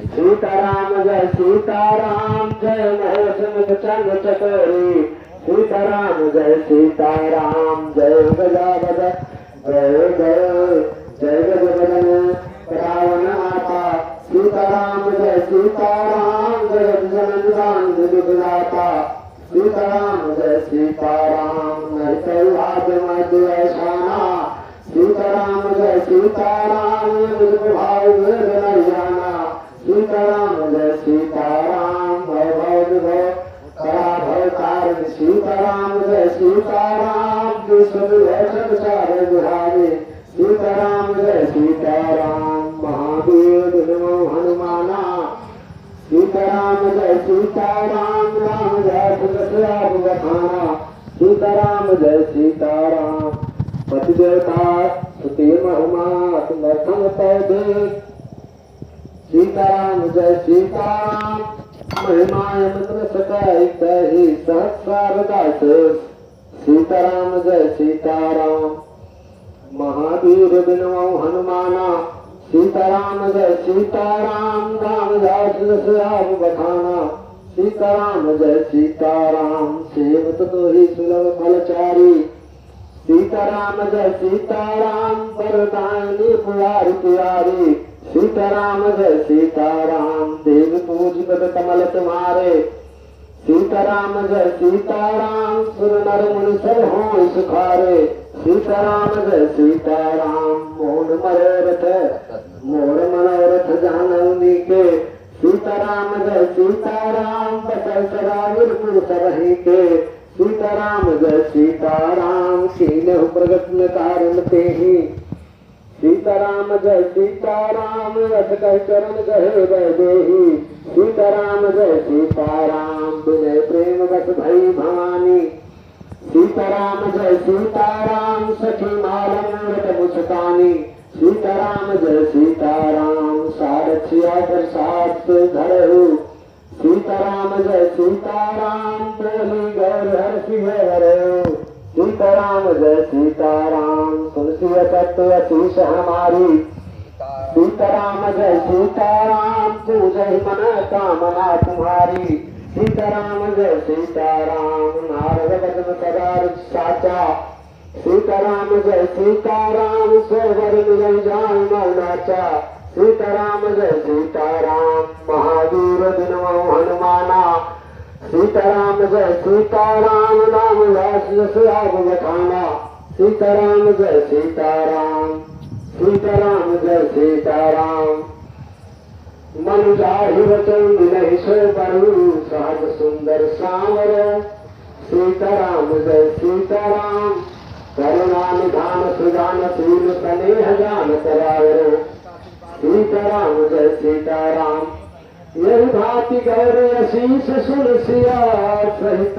सीताराम जय सीताराम जय महेश मुख चंद चकोरी सीताराम जय सीताराम जय गजानन जय जय जय गजानन रावण माता सीताराम जय सीताराम जय जनन दुर्गाता सीताराम जय सीताराम नरकैलाद मध्य शाना सीताराम जय सीताराम भाव नैयाना सीताराम जय सीताराम भव भव भव कारण सीताराम जय सीताराम विष्णु चार बिहारी सीताराम जय सीताराम महावीर नमो हनुमाना सीताराम जय सीताराम राम जय तुलसीराम बखाना सीताराम जय सीताराम पति देवता सुती महिमा समर्थन पैदे सीताराम जय सीताराम महिमाय मंत्र सकायित ही सहस्रार दास सीताराम जय सीताराम महावीर बिनमो हनुमाना सीताराम जय सीताराम रामदास दशराम बखाना सीताराम जय सीताराम सेवत तो ही सुलभ फलचारी सीताराम जय सीताराम परदायनी पुरारी प्यारी सीताराम जय सीताराम देव पूज पद कमल तुम्हारे सीताराम जय सीताराम सुर नर मुनि सब हो सुखारे सीताराम जय सीताराम मोहन मोर मनोरथ जानवनी के सीताराम जय सीताराम बसल सदा वीरपुर सबही के सीताराम जय सीताराम कीन्हु प्रगट न कारण ते ही सीताराम जय सीताराम रथ कह चरण गहे वैदेही सीताराम जय सीताराम विनय प्रेम बस भई भवानी सीताराम जय सीताराम सखी मालमूरत मुस्कानी सीताराम जय सीताराम सारथिया प्रसाद से धरहु सीताराम जय सीताराम बोली गौर हर सिंह हरे सीताराम जय सीताराम तुलसी सत्य अशीष हमारी सीताराम जय सीताराम पूजहि मन कामना तुम्हारी सीताराम जय सीताराम नारद बदन सदा साचा सीताराम जय सीताराम सोवर मिलन जान नाचा सीताराम जय सीताराम महावीर बिनमो हनुमाना सीताराम जय सीताराम रामदास दशराम बखाना सीताराम जय सीताराम सीताराम जय सीताराम मन जाहि वचन नहीं सो बरु सहज सुंदर सांवर सीताराम जय सीताराम करुणा निधान सुजान शील स्नेह जान करावरो सीताराम जय सीताराम यही भांति गौर आशीष सुन सिया सहित